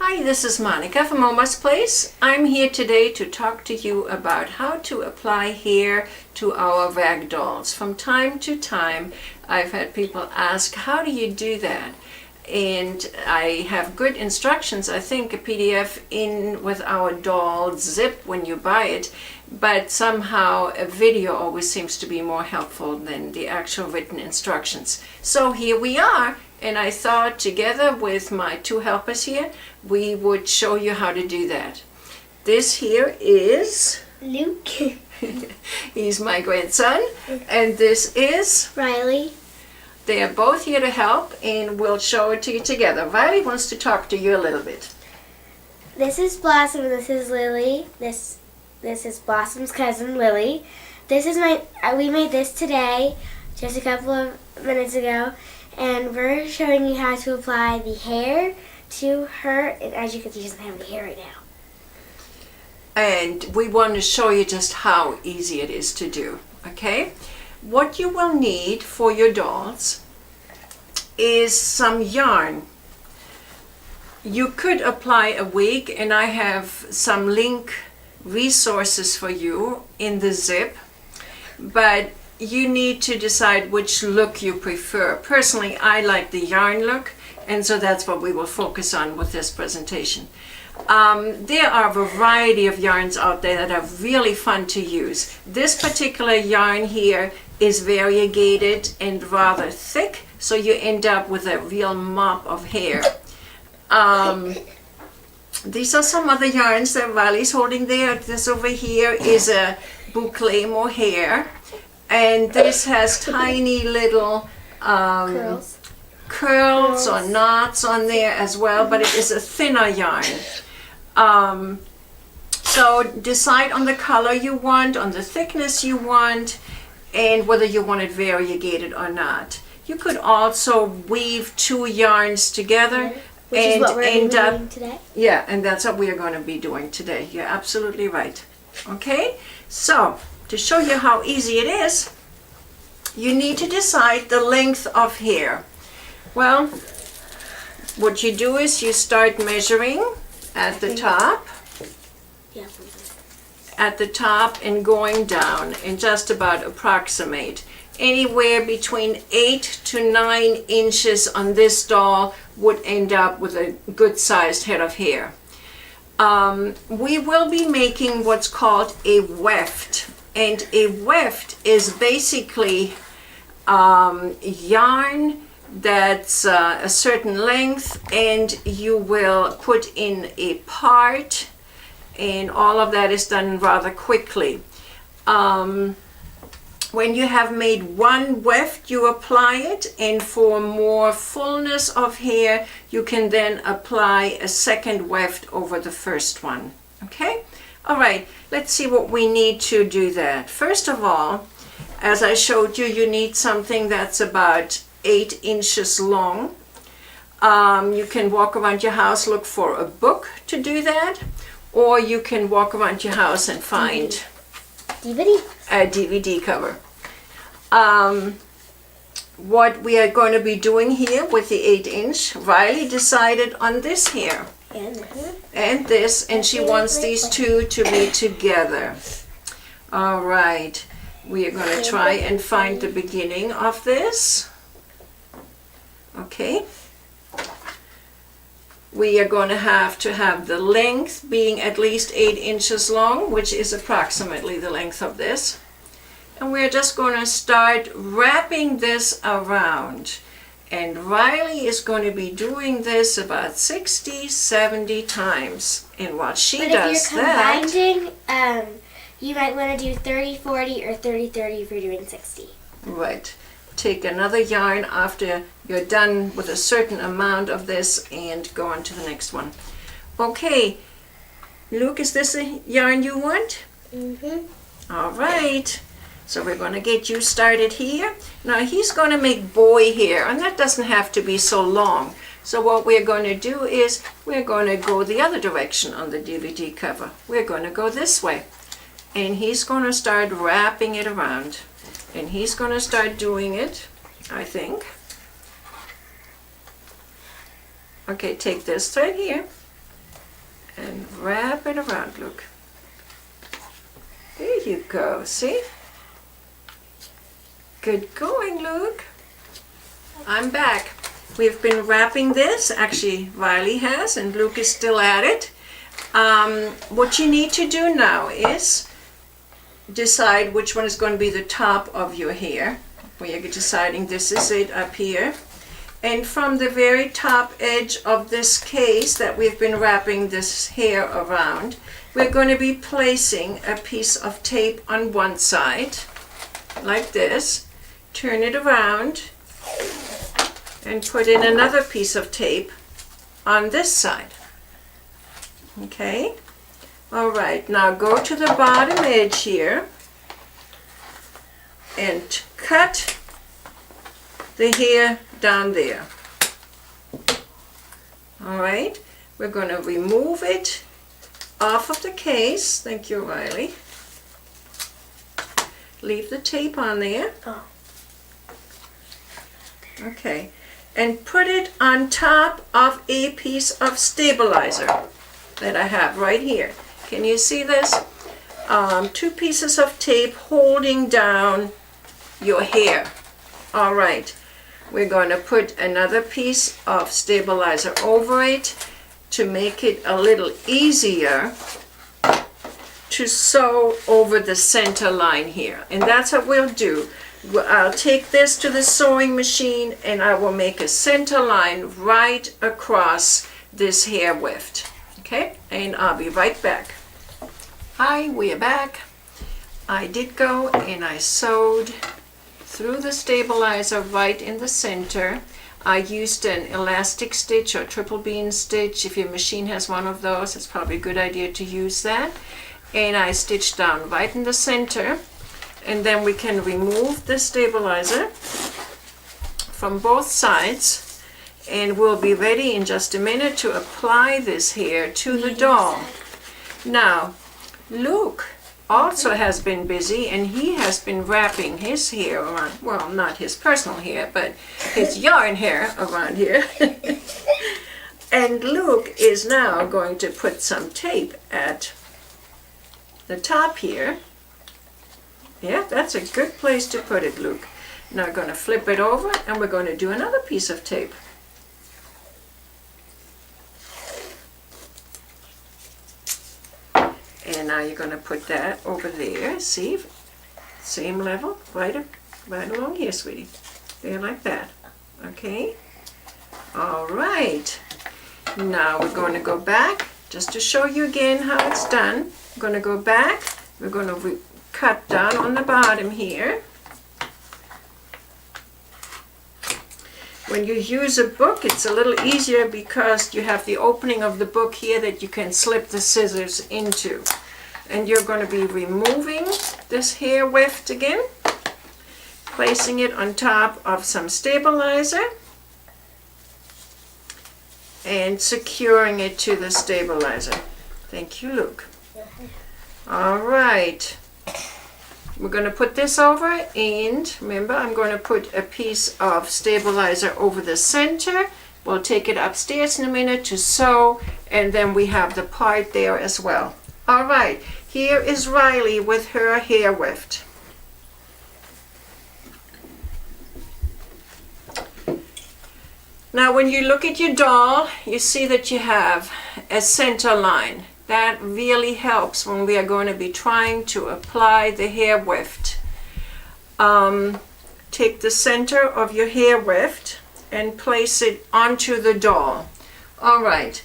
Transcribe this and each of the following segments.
Hi, this is Monica from Oma's Place. I'm here today to talk to you about how to apply hair to our Ragdolls. From time to time, I've had people ask, how do you do that? And I have good instructions, I think a PDF in with our doll zip when you buy it, but somehow a video always seems to be more helpful than the actual written instructions. So here we are, and I thought together with my two helpers here, we would show you how to do that. This here is Luke. He's my grandson, and this is Riley. They are both here to help, and we'll show it to you together. Riley wants to talk to you a little bit. This is Blossom. This is Lily. This is Blossom's cousin, Lily. This is we made this today, just a couple of minutes ago, and we're showing you how to apply the hair to her. And as you can see, she doesn't have any hair right now. And we want to show you just how easy it is to do, okay? What you will need for your dolls is some yarn. You could apply a wig, and I have some link resources for you in the zip, but you need to decide which look you prefer. Personally, I like the yarn look, and so that's what we will focus on with this presentation. There are a variety of yarns out there that are really fun to use. This particular yarn here is variegated and rather thick, so you end up with a real mop of hair. These are some other yarns that Riley's holding there. This over here is a boucle mohair, and this has tiny little curls or knots on there as well, but it is a thinner yarn. So decide on the color you want, on the thickness you want, and whether you want it variegated or not. You could also weave two yarns together, which is what we're doing today. Yeah, and that's what we are going to be doing today. You're absolutely right. Okay, so to show you how easy it is, you need to decide the length of hair. Well, what you do is you start measuring at the top. Yeah. At the top and going down, and just about approximate. Anywhere between 8 to 9 inches on this doll would end up with a good sized head of hair. We will be making what's called a weft, and a weft is basically yarn that's a certain length, and you will put in a part, and all of that is done rather quickly. When you have made one weft, you apply it, and for more fullness of hair, you can then apply a second weft over the first one. Okay? All right, let's see what we need to do that. First of all, as I showed you, you need something that's about 8 inches long. You can walk around your house, look for a book to do that, or you can walk around your house and find a DVD cover. What we are going to be doing here with the 8-inch, Riley decided on this here and this, and she wants these two to be together. All right, we are going to try and find the beginning of this. Okay. We are going to have the length being at least 8 inches long, which is approximately the length of this. And we're just going to start wrapping this around. And Riley is going to be doing this about 60, 70 times. And while she does that... But if you're combining, you might want to do 30-40 or 30-30 if you're doing 60. Right. Take another yarn after you're done with a certain amount of this and go on to the next one. Okay, Luke, is this a yarn you want? Mm-hmm. All right, so we're going to get you started here. Now he's going to make boy hair, and that doesn't have to be so long. So what we're going to do is we're going to go the other direction on the DVD cover. We're going to go this way, and he's going to start wrapping it around. And he's going to start doing it, I think. Okay, take this thread here and wrap it around, look. There you go, see? Good going, Luke. I'm back. We've been wrapping this, actually Riley has, and Luke is still at it. What you need to do now is decide which one is going to be the top of your hair. When you're deciding this is it up here. And from the very top edge of this case that we've been wrapping this hair around, we're going to be placing a piece of tape on one side, like this. Turn it around and put in another piece of tape on this side. Okay? All right, now go to the bottom edge here and cut the hair down there. All right, we're going to remove it off of the case. Thank you, Riley. Leave the tape on there. Oh. Okay, and put it on top of a piece of stabilizer that I have right here. Can you see this? 2 pieces of tape holding down your hair. All right, we're going to put another piece of stabilizer over it to make it a little easier to sew over the center line here. And that's what we'll do. I'll take this to the sewing machine and I will make a center line right across this hair weft. Okay, and I'll be right back. Hi, we are back. I did go and I sewed through the stabilizer right in the center. I used an elastic stitch or triple bean stitch. If your machine has one of those, it's probably a good idea to use that. And I stitched down right in the center. And then we can remove the stabilizer from both sides, and we'll be ready in just a minute to apply this hair to the doll. Now, Luke also has been busy, and he has been wrapping his hair around, well, not his personal hair, but his yarn hair around here. And Luke is now going to put some tape at the top here. Yeah, that's a good place to put it, Luke. Now I'm going to flip it over and we're going to do another piece of tape. And now you're going to put that over there. See? Same level, right along here, sweetie. There, like that. Okay? All right. Now we're going to go back, just to show you again how it's done. We're going to go back. We're going to cut down on the bottom here. When you use a book, it's a little easier because you have the opening of the book here that you can slip the scissors into. And you're going to be removing this hair weft again, placing it on top of some stabilizer, and securing it to the stabilizer. Thank you, Luke. All right. We're going to put this over, and remember, I'm going to put a piece of stabilizer over the center. We'll take it upstairs in a minute to sew, and then we have the part there as well. All right, here is Riley with her hair weft. Now, when you look at your doll, you see that you have a center line. That really helps when we are going to be trying to apply the hair weft. Take the center of your hair weft and place it onto the doll. All right,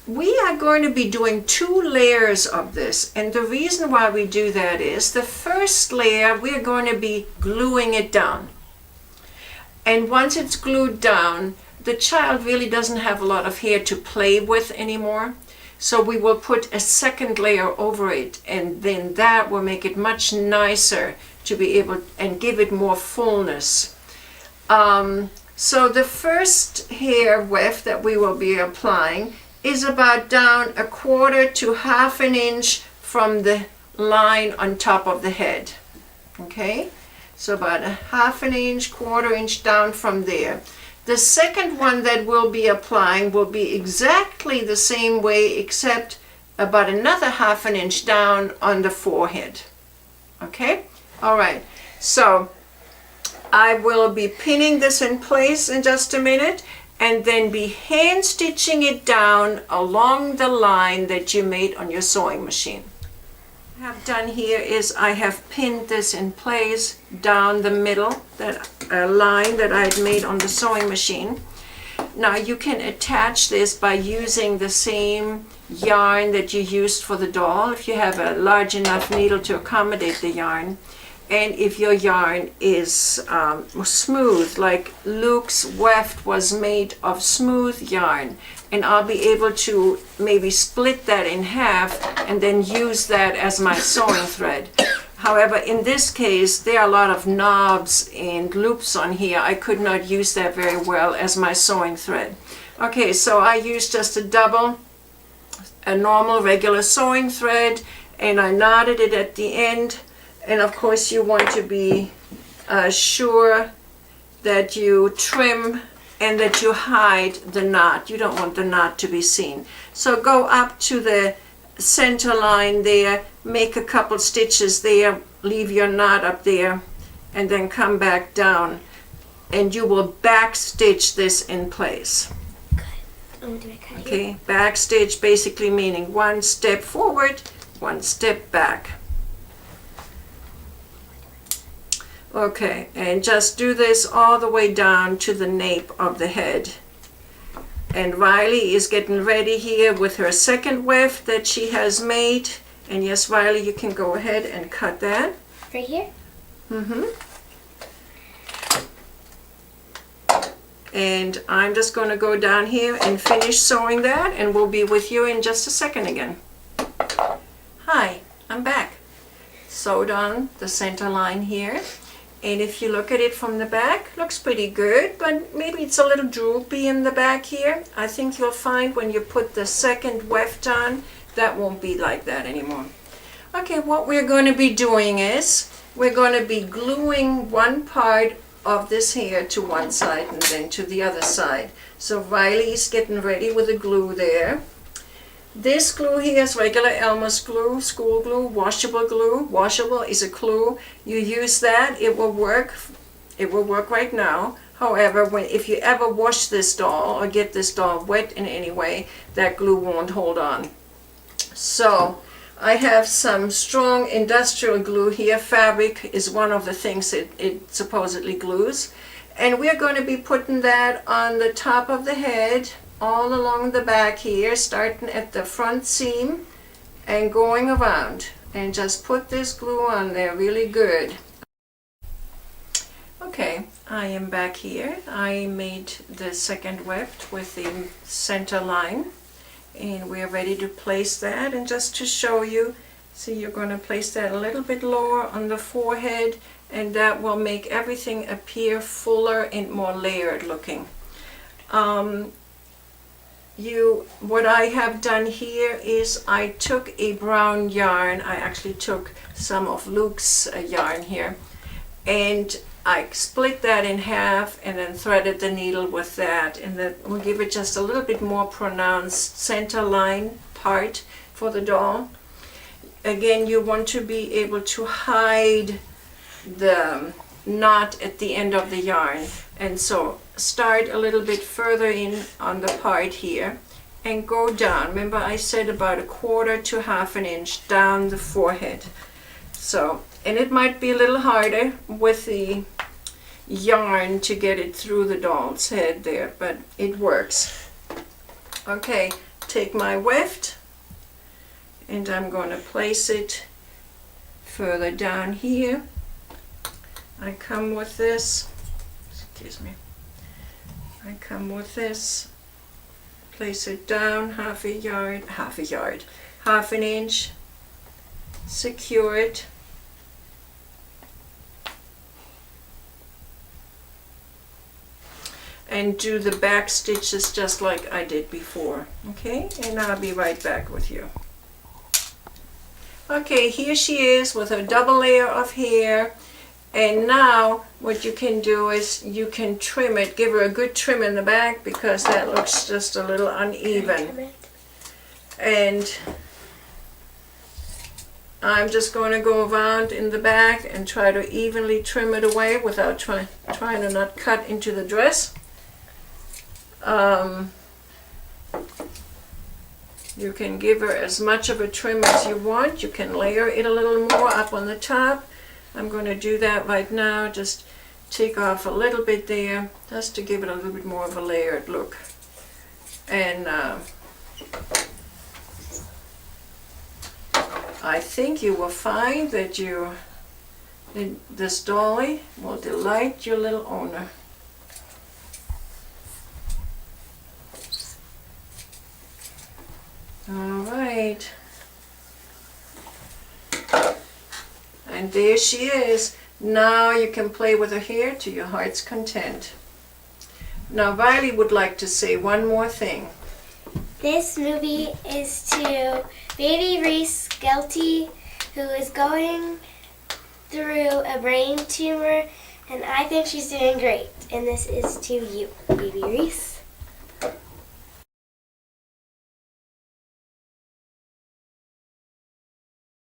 we are going to be doing 2 layers of this, and the reason why we do that is the first layer we're going to be gluing it down. And once it's glued down, the child really doesn't have a lot of hair to play with anymore. So we will put a second layer over it, and then that will make it much nicer to be able and give it more fullness. So the first hair weft that we will be applying is about down 1/4 to 1/2 inch from the line on top of the head. Okay, so about 1/2 inch, 1/4 inch down from there. The second one that we'll be applying will be exactly the same way, except about another 1/2 inch down on the forehead. Okay? All right. So I will be pinning this in place in just a minute, and then be hand stitching it down along the line that you made on your sewing machine. What I have done here is I have pinned this in place down the middle, that line that I had made on the sewing machine. Now you can attach this by using the same yarn that you used for the doll, if you have a large enough needle to accommodate the yarn. And if your yarn is smooth, like Luke's weft was made of smooth yarn, and I'll be able to maybe split that in half and then use that as my sewing thread. However, in this case, there are a lot of knobs and loops on here. I could not use that very well as my sewing thread. Okay, so I used just a normal regular sewing thread, and I knotted it at the end. And of course you want to be sure that you trim and that you hide the knot. You don't want the knot to be seen. So go up to the center line there, make a couple stitches there, leave your knot up there, and then come back down. And you will back stitch this in place. Okay, back stitch basically meaning 1 step forward, 1 step back. Okay, and just do this all the way down to the nape of the head. And Riley is getting ready here with her second weft that she has made. And yes, Riley, you can go ahead and cut that. Right here? Mm-hmm. And I'm just going to go down here and finish sewing that, and we'll be with you in just a second again. Hi, I'm back. Sewed on the center line here. And if you look at it from the back, looks pretty good, but maybe it's a little droopy in the back here. I think you'll find when you put the second weft on, that won't be like that anymore. Okay, what we're going to be doing is, we're going to be gluing one part of this here to one side and then to the other side. So Riley's getting ready with the glue there. This glue here is regular Elmer's glue, school glue, washable glue. Washable is a clue. You use that, it will work. It will work right now. However, if you ever wash this doll or get this doll wet in any way, that glue won't hold on. So I have some strong industrial glue here. Fabric is one of the things it supposedly glues. And we're going to be putting that on the top of the head, all along the back here, starting at the front seam and going around. And just put this glue on there really good. Okay, I am back here. I made the second weft with the center line. And we're ready to place that. And just to show you, see, you're going to place that a little bit lower on the forehead, and that will make everything appear fuller and more layered looking. What I have done here is I took a brown yarn. I actually took some of Luke's yarn here, and I split that in half and then threaded the needle with that, and that will give it just a little bit more pronounced center line part for the doll. Again, you want to be able to hide the knot at the end of the yarn, and so start a little bit further in on the part here and go down. Remember I said about 1/4 to 1/2 inch down the forehead. So, and it might be a little harder with the yarn to get it through the doll's head there, but it works. Okay, take my weft and I'm going to place it further down here. I come with this, excuse me, I come with this, place it down 1/2 inch, secure it, and do the back stitches just like I did before. Okay, and I'll be right back with you. Okay, here she is with her double layer of hair, And now what you can do is you can trim it, give her a good trim in the back because that looks just a little uneven. And I'm just going to go around in the back and try to evenly trim it away without trying to not cut into the dress. You can give her as much of a trim as you want. You can layer it a little more up on the top. I'm going to do that right now. Just take off a little bit there just to give it a little bit more of a layered look. And I think you will find that this dolly will delight your little owner. All right. And there she is. Now you can play with her hair to your heart's content. Now Riley would like to say one more thing. This movie is to baby Reese Skelty, who is going through a brain tumor, and I think she's doing great. And this is to you, baby Reese.